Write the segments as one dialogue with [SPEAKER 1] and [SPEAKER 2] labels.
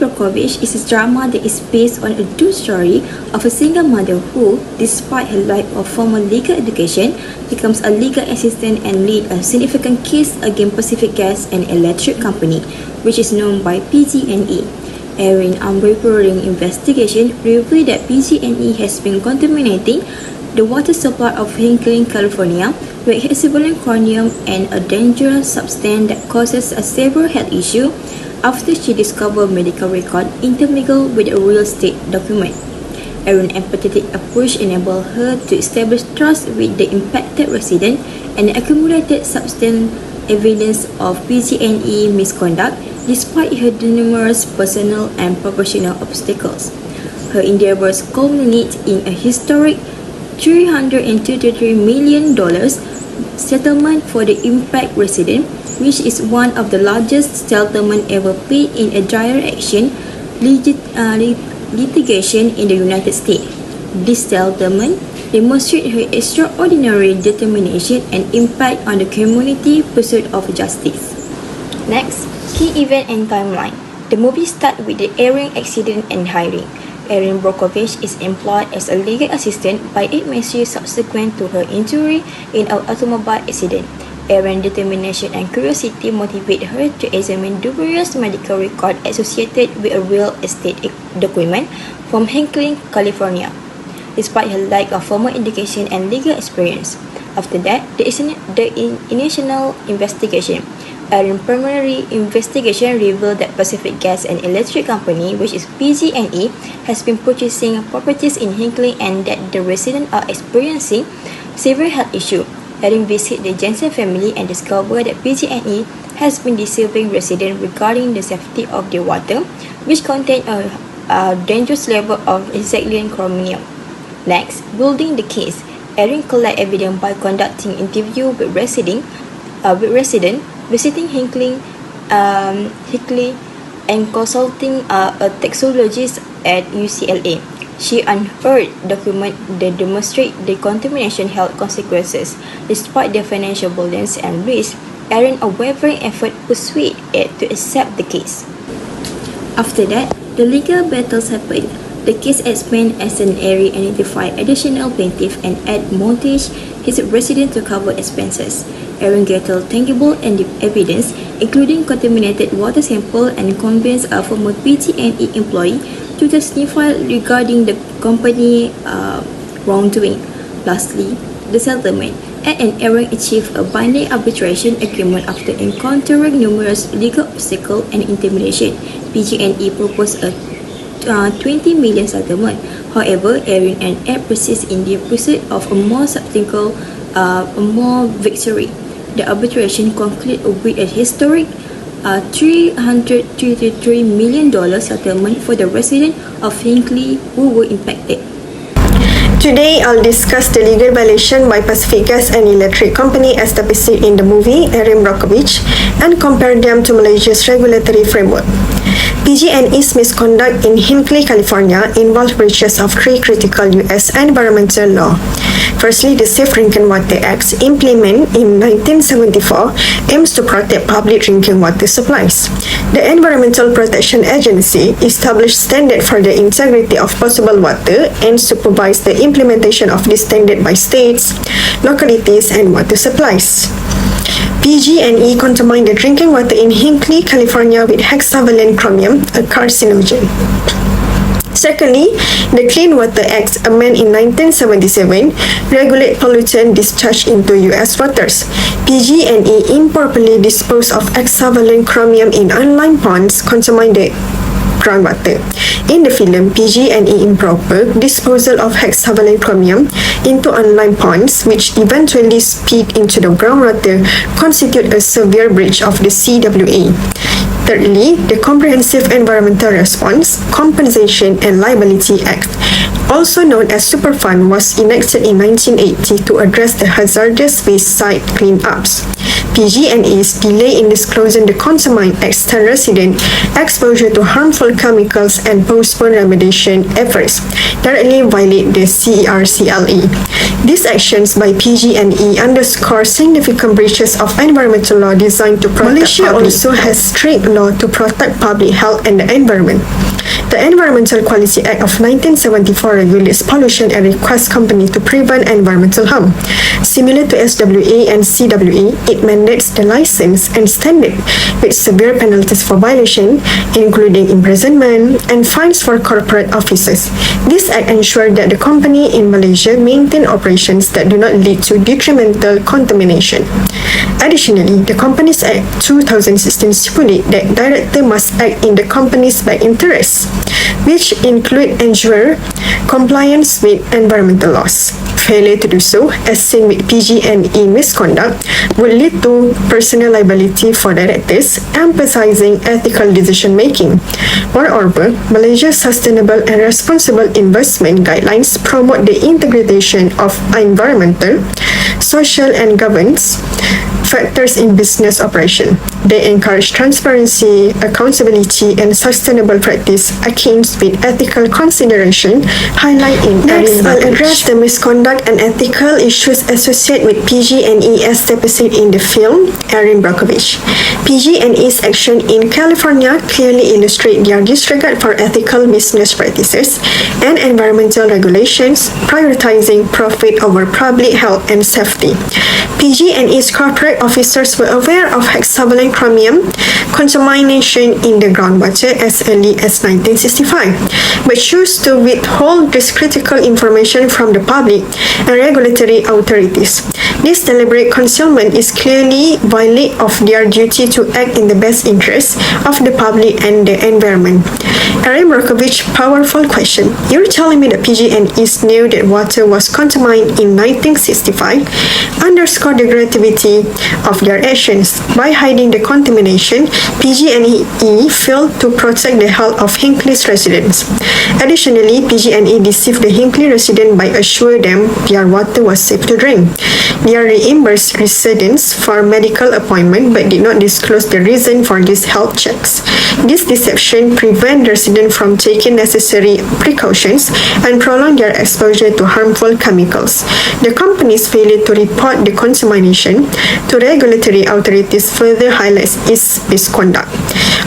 [SPEAKER 1] Brockovich is a drama that is based on a true story of a single mother who, despite her lack of formal legal education, becomes a legal assistant and leads a significant case against Pacific Gas and Electric Company, which is known by PG&E. Erin unwavering investigation revealed that PG&E has been contaminating the water supply of Hinckley, California, with hexavalent chromium and a dangerous substance that causes a severe health issue after she discovered medical record intermingled with a real estate document. Erin's empathetic approach enabled her to establish trust with the impacted resident and accumulated substantial evidence of PG&E misconduct despite her numerous personal and professional obstacles. Her endeavors culminate in a historic $323 million settlement for the impact resident, which is one of the largest settlements ever paid in a direct action litigation in the United States. This settlement demonstrates her extraordinary determination and impact on the community pursuit of justice. Next, key event and timeline. The movie starts with the Erin accident and hiring. Erin Brockovich is employed as a legal assistant by 8 May subsequent to her injury in an automobile accident. Erin's determination and curiosity motivate her to examine dubious medical records associated with a real estate document from Hinckley, California, despite her lack of formal education and legal experience. After that, the initial investigation. Erin's primary investigation revealed that Pacific Gas and Electric Company, which is PG&E, has been purchasing properties in Hinckley and that the residents are experiencing severe health issues. Erin visited the Jensen family and discovered that PG&E has been deceiving residents regarding the safety of their water, which contained a dangerous level of hexavalent chromium. Next, building the case. Erin collected evidence by conducting interviews with residents, visiting Hinckley, and consulting a toxicologist at UCLA. She unearthed documents that demonstrate the contamination health consequences. Despite their financial burdens and risks, Erin's unwavering effort persuaded it to accept the case. After that, the legal battles happened. The case expanded as an Erin identified additional plaintiffs and added mortgage his resident to cover expenses. Erin gathered tangible evidence, including contaminated water sample, and convinced a former PG&E employee to testify regarding the company wrongdoing. Lastly, the settlement. And Erin achieved a binding arbitration agreement after encountering numerous legal obstacles and intimidation. PG&E proposed a $20 million settlement. However, Erin and Ed persist in their pursuit of a more substantial victory. The arbitration concluded with a historic $333 million settlement for the residents of Hinckley who were impacted.
[SPEAKER 2] Today, I'll discuss the legal violation by Pacific Gas and Electric Company as depicted in the movie Erin Brockovich and compare them to Malaysia's regulatory framework. PG&E's misconduct in Hinckley, California involved breaches of 3 critical U.S. environmental law. Firstly, the Safe Drinking Water Act, implemented in 1974, aims to protect public drinking water supplies. The Environmental Protection Agency established standards for the integrity of potable water and supervised the implementation of this standard by states, localities, and water supplies. PG&E contaminated drinking water in Hinckley, California with hexavalent chromium, a carcinogen. Secondly, the Clean Water Act, amended in 1977, regulates pollutant discharge into U.S. waters. PG&E improperly disposed of hexavalent chromium in unlined ponds, contaminated groundwater. In the film, PG&E improper disposal of hexavalent chromium into unlined ponds, which eventually spilled into the groundwater, constitute a severe breach of the CWA. Thirdly, the Comprehensive Environmental Response, Compensation and Liability Act, also known as Superfund, was enacted in 1980 to address the hazardous waste site cleanups. PG&E's delay in disclosing the contaminant extend resident exposure to harmful chemicals and postpone remediation efforts directly violate the CERCLE. These actions by PG&E underscore significant breaches of environmental law designed to protect Malaysia also has strict law to protect public health and the environment. The Environmental Quality Act of 1974 regulates pollution and requires companies to prevent environmental harm. Similar to SWA and CWA, it mandates the license and standard with severe penalties for violation, including imprisonment and fines for corporate officers. This act ensures that the company in Malaysia maintain operations that do not lead to detrimental contamination. Additionally, the Companies Act 2016 stipulates that director must act in the company's best interests, which include ensure compliance with environmental laws. Failure to do so, as seen with PG&E misconduct, would lead to personal liability for directors, emphasizing ethical decision-making. Moreover, Malaysia's sustainable and responsible investment guidelines promote the integration of environmental, social, and governance factors in business operation. They encourage transparency, accountability, and sustainable practice akin with ethical consideration, highlighting Next, I'll address the misconduct and ethical issues associated with PG&E as depicted in the film Erin Brockovich. PG&E's action in California clearly illustrate their disregard for ethical business practices and environmental regulations, prioritizing profit over public health and safety. PG&E's corporate officers were aware of hexavalent chromium contamination in the groundwater as early as 1965, but chose to withhold this critical information from the public and regulatory authorities. This deliberate concealment is clearly violate of their duty to act in the best interest of the public and the environment. Erin Brockovich, powerful question. You're telling me that PG&E knew that water was contaminated in 1965, underscore the gravity of their actions. By hiding the contamination, PG&E failed to protect the health of Hinckley's residents. Additionally, PG&E deceived the Hinckley residents by assuring them their water was safe to drink. They reimbursed residents for medical appointment but did not disclose the reason for these health checks. This deception prevents residents from taking necessary precautions and prolong their exposure to harmful chemicals. The company's failure to report the contamination to regulatory authorities further highlights its misconduct.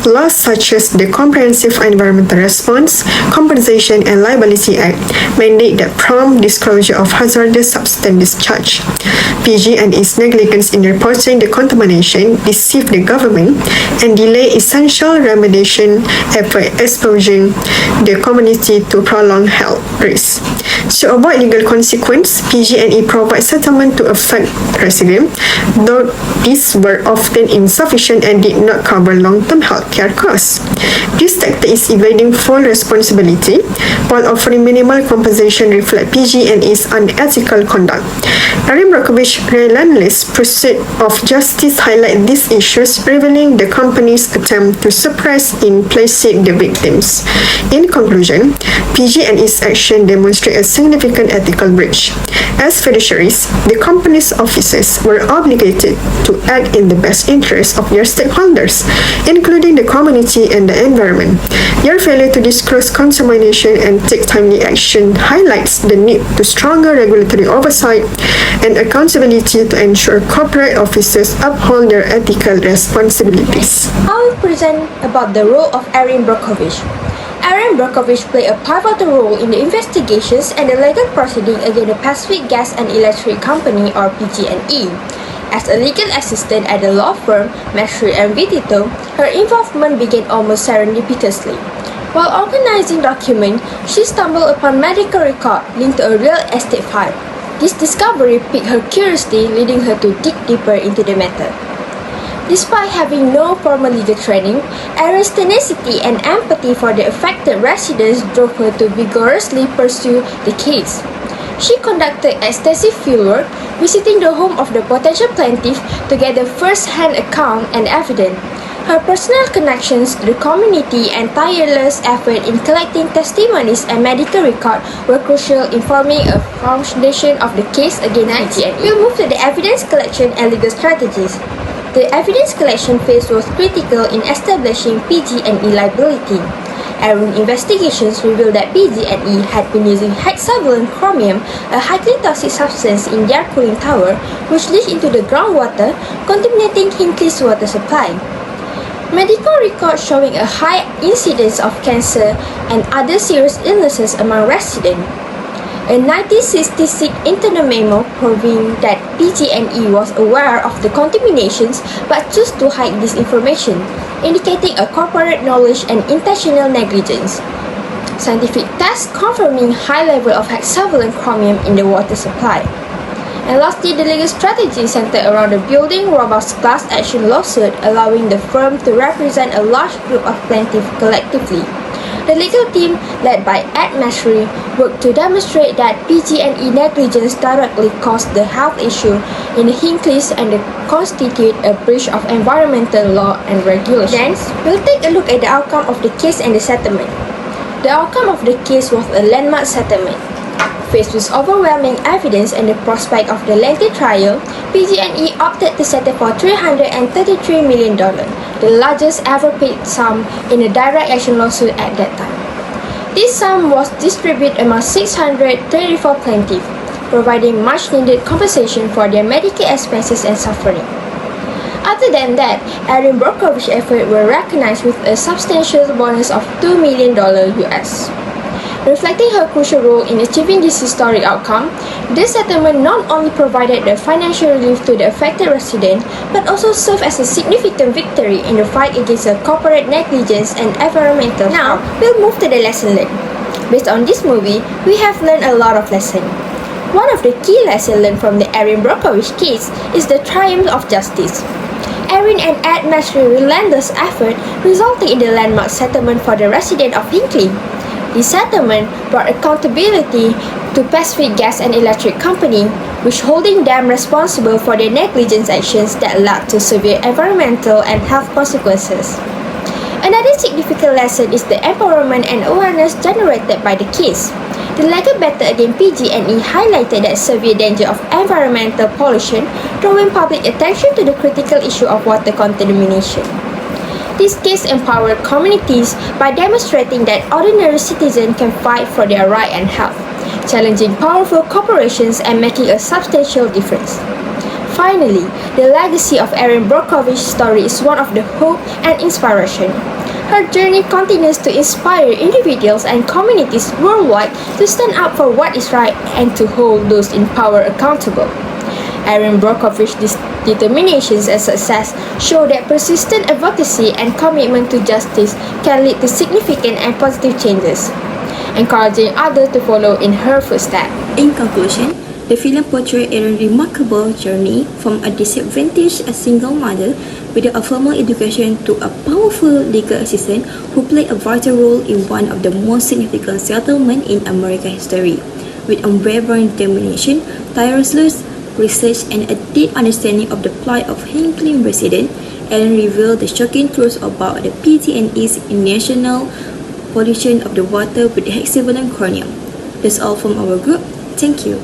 [SPEAKER 2] Laws such as the Comprehensive Environmental Response, Compensation and Liability Act mandate the prompt disclosure of hazardous substance discharge. PG&E's negligence in reporting the contamination deceived the government and delay essential remediation effort, exposing the community to prolonged health risks. To avoid legal consequence, PG&E provides settlement to affect residents, though these were often insufficient and did not cover long-term healthcare costs. This tactic is evading full responsibility, while offering minimal compensation reflect PG&E's unethical conduct. Erin Brockovich's relentless pursuit of justice highlight these issues, revealing the company's attempt to suppress and placate the victims. In conclusion, PG&E's action demonstrate a significant ethical breach. As fiduciaries, the company's officers were obligated to act in the best interest of their stakeholders, including the community and the environment. Their failure to disclose contamination and take timely action highlights the need to stronger regulatory oversight and accountability to ensure corporate officers uphold their ethical responsibilities.
[SPEAKER 1] I will present about the role of Erin Brockovich. Erin Brockovich played a pivotal role in the investigations and the legal proceeding against the Pacific Gas and Electric Company or PG&E. As a legal assistant at the law firm Mashri & Vitito, her involvement began almost serendipitously. While organizing documents, she stumbled upon medical record linked to a real estate file. This discovery piqued her curiosity, leading her to dig deeper into the matter. Despite having no formal legal training, Erin's tenacity and empathy for the affected residents drove her to vigorously pursue the case. She conducted extensive fieldwork, visiting the home of the potential plaintiff to gather first-hand account and evidence. Her personal connections to the community and tireless effort in collecting testimonies and medical records were crucial in forming a foundation of the case against PG&E. We'll move to the evidence collection and legal strategies. The evidence collection phase was critical in establishing PG&E liability. Erin investigations revealed that PG&E had been using hexavalent chromium, a highly toxic substance, in their cooling tower, which leached into the groundwater, contaminating Hinckley's water supply. Medical records showing a high incidence of cancer and other serious illnesses among residents. A 1966 internal memo proving that PG&E was aware of the contaminations but chose to hide this information, indicating a corporate knowledge and intentional negligence. Scientific tests confirming high level of hexavalent chromium in the water supply. And lastly, the legal strategy centered around the building robust class action lawsuit, allowing the firm to represent a large group of plaintiffs collectively. The legal team, led by Ed Mashry, worked to demonstrate that PG&E negligence directly caused the health issue in the Hinckleys and constitute a breach of environmental law and regulations. Then, we'll take a look at the outcome of the case and the settlement. The outcome of the case was a landmark settlement. Faced with overwhelming evidence and the prospect of the lengthy trial, PG&E opted to settle for $333 million, the largest ever paid sum in a direct action lawsuit at that time. This sum was distributed among 634 plaintiffs, providing much-needed compensation for their medical expenses and suffering. Other than that, Erin Brockovich's efforts were recognized with a substantial bonus of $2 million US. Reflecting her crucial role in achieving this historic outcome, this settlement not only provided the financial relief to the affected residents, but also served as a significant victory in the fight against corporate negligence and environmental harm. Now, we'll move to the lesson learned. Based on this movie, we have learned a lot of lessons. One of the key lessons learned from the Erin Brockovich case is the triumph of justice. Erin and Ed Mashry's relentless effort resulted in the landmark settlement for the residents of Hinkley. This settlement brought accountability to Pacific Gas and Electric Company, which holding them responsible for their negligence actions that led to severe environmental and health consequences. Another significant lesson is the empowerment and awareness generated by the case. The legal battle against PG&E highlighted the severe danger of environmental pollution, drawing public attention to the critical issue of water contamination. This case empowered communities by demonstrating that ordinary citizens can fight for their right and health, challenging powerful corporations and making a substantial difference. Finally, the legacy of Erin Brockovich's story is one of the hope and inspiration. Her journey continues to inspire individuals and communities worldwide to stand up for what is right and to hold those in power accountable. Erin Brockovich's determination and success show that persistent advocacy and commitment to justice can lead to significant and positive changes, encouraging others to follow in her footsteps.
[SPEAKER 3] In conclusion, the film portrays Erin's remarkable journey from a disadvantaged single mother without a formal education to a powerful legal assistant who played a vital role in one of the most significant settlements in American history. With unwavering determination, tireless research, and a deep understanding of the plight of Hinkley residents, Erin revealed the shocking truth about the PG&E's intentional pollution of the water with hexavalent chromium. That's all from our group. Thank you.